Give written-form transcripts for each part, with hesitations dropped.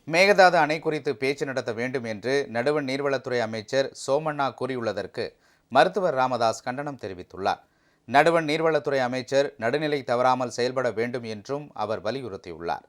மேகதாது அணை குறித்து பேச்சு நடத்த வேண்டும் என்று நடுவண் நீர்வளத்துறை அமைச்சர் சோமண்ணா கூறியுள்ளதற்கு மருத்துவர் ராமதாஸ் கண்டனம் தெரிவித்துள்ளார். நடுவண் நீர்வளத்துறை அமைச்சர் நடுநிலை தவறாமல் செயல்பட வேண்டும் என்றும் அவர் வலியுறுத்தியுள்ளார்.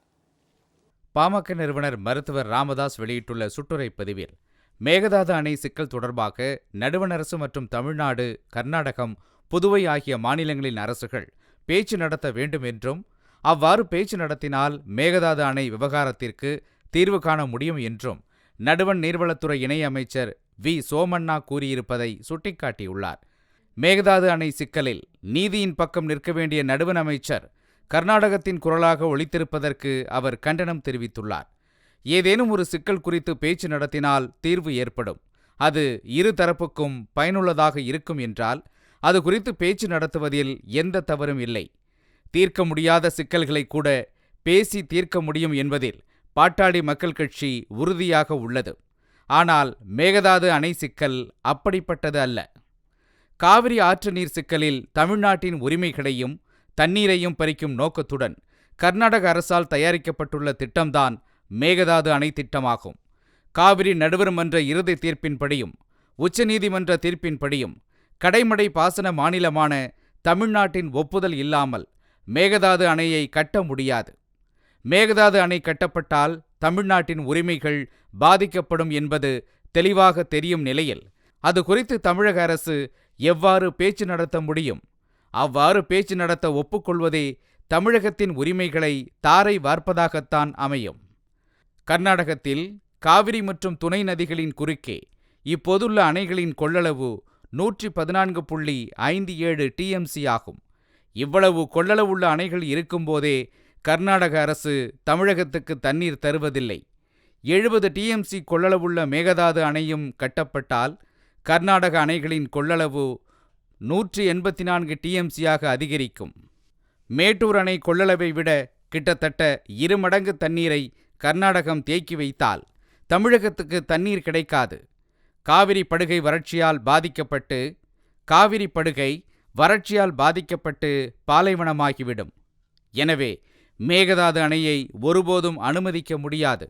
பாமக நிறுவனர் மருத்துவர் ராமதாஸ் வெளியிட்டுள்ள சுட்டுரை பதிவில், மேகதாது அணை சிக்கல் தொடர்பாக நடுவண் அரசு மற்றும் தமிழ்நாடு, கர்நாடகம், புதுவை ஆகிய மாநிலங்களின் அரசுகள் பேச்சு நடத்த வேண்டும் என்றும், அவ்வாறு பேச்சு நடத்தினால் மேகதாது அணை விவகாரத்திற்கு தீர்வு காண முடியும் என்றும் நடுவண் நீர்வளத்துறை இணையமைச்சர் வி. சோமண்ணா கூறியிருப்பதை சுட்டிக்காட்டியுள்ளார். மேகதாது அணை சிக்கலில் நீதியின் பக்கம் நிற்க வேண்டிய நடுவண் அமைச்சர் கர்நாடகத்தின் குரலாக ஒலித்திருப்பதற்கு அவர் கண்டனம் தெரிவித்துள்ளார். ஏதேனும் ஒரு சிக்கல் குறித்து பேச்சு நடத்தினால் தீர்வு ஏற்படும், அது இரு தரப்புக்கும் பயனுள்ளதாக இருக்கும் என்றால் அது குறித்து பேச்சு நடத்துவதில் எந்த தவறும் இல்லை. தீர்க்க முடியாத சிக்கல்களை கூட பேசி தீர்க்க முடியும் என்பதில் பாட்டாளி மக்கள் கட்சி உறுதியாக உள்ளது. ஆனால் மேகதாது அணை சிக்கல் அப்படிப்பட்டது அல்ல. காவிரி ஆற்று நீர் சிக்கலில் தமிழ்நாட்டின் உரிமைகளையும் தண்ணீரையும் பறிக்கும் நோக்கத்துடன் கர்நாடக அரசால் தயாரிக்கப்பட்டுள்ள திட்டம்தான் மேகதாது அணை திட்டமாகும். காவிரி நடுவர் மன்ற இறுதி தீர்ப்பின்படியும் உச்சநீதிமன்ற தீர்ப்பின்படியும் கடைமடை பாசன மாநிலமான தமிழ்நாட்டின் ஒப்புதல் இல்லாமல் மேகதாது அணையை கட்ட முடியாது. மேகதாது அணை கட்டப்பட்டால் தமிழ்நாட்டின் உரிமைகள் பாதிக்கப்படும் என்பது தெளிவாக தெரியும் நிலையில் அது குறித்து தமிழக அரசு எவ்வாறு பேச்சு நடத்த முடியும்? அவ்வாறு பேச்சு நடத்த ஒப்புக்கொள்வதே தமிழகத்தின் உரிமைகளை தாரை வார்ப்பதாகத்தான் அமையும். கர்நாடகத்தில் காவிரி மற்றும் துணை நதிகளின் குறுக்கே இப்போதுள்ள அணைகளின் கொள்ளளவு 114.57 TMC ஆகும். இவ்வளவு கொள்ளளவுள்ள அணைகள் இருக்கும்போதே கர்நாடக அரசு தமிழகத்துக்கு தண்ணீர் தருவதில்லை. 70 TMC கொள்ளளவுள்ள மேகதாது அணையும் கட்டப்பட்டால் கர்நாடக அணைகளின் கொள்ளளவு 184 TMCயாக அதிகரிக்கும். மேட்டூர் அணை கொள்ளளவை விட கிட்டத்தட்ட 2 மடங்கு தண்ணீரை கர்நாடகம் தேக்கி வைத்தால் தமிழகத்துக்கு தண்ணீர் கிடைக்காது. காவிரி படுகை வறட்சியால் பாதிக்கப்பட்டு பாலைவனமாகிவிடும். எனவே மேகதாது அணையை ஒருபோதும் அனுமதிக்க முடியாது.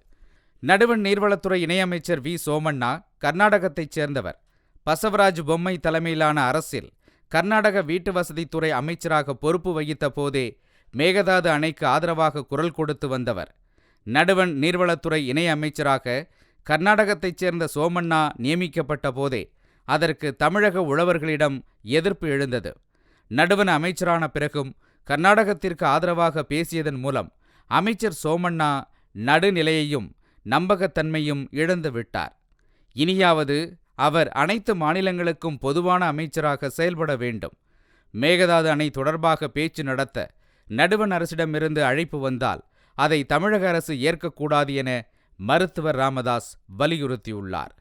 நடுவண் நீர்வளத்துறை இணையமைச்சர் வி. சோமண்ணா கர்நாடகத்தைச் சேர்ந்தவர். பசவராஜ் பொம்மை தலைமையிலான அரசில் கர்நாடக வீட்டு வசதித்துறை அமைச்சராக பொறுப்பு வகித்த போதே மேகதாது அணைக்கு ஆதரவாக குரல் கொடுத்து வந்தவர். நடுவண் நீர்வளத்துறை இணையமைச்சராக கர்நாடகத்தைச் சேர்ந்த சோமண்ணா நியமிக்கப்பட்ட போதே அதற்கு தமிழக உழவர்களிடம் எதிர்ப்பு எழுந்தது. நடுவண் அமைச்சரான பிறகும் கர்நாடகத்திற்கு ஆதரவாக பேசியதன் மூலம் அமைச்சர் சோமண்ணா நடுநிலையையும் நம்பகத்தன்மையும் இழந்து விட்டார். இனியாவது அவர் அனைத்து மாநிலங்களுக்கும் பொதுவான அமைச்சராக செயல்பட வேண்டும். மேகதாது அணை தொடர்பாக பேச்சு நடத்த நடுவண் அரசிடமிருந்து அழைப்பு வந்தால் அதை தமிழக அரசு ஏற்கக்கூடாது என மருத்துவர் ராமதாஸ் வலியுறுத்தியுள்ளார்.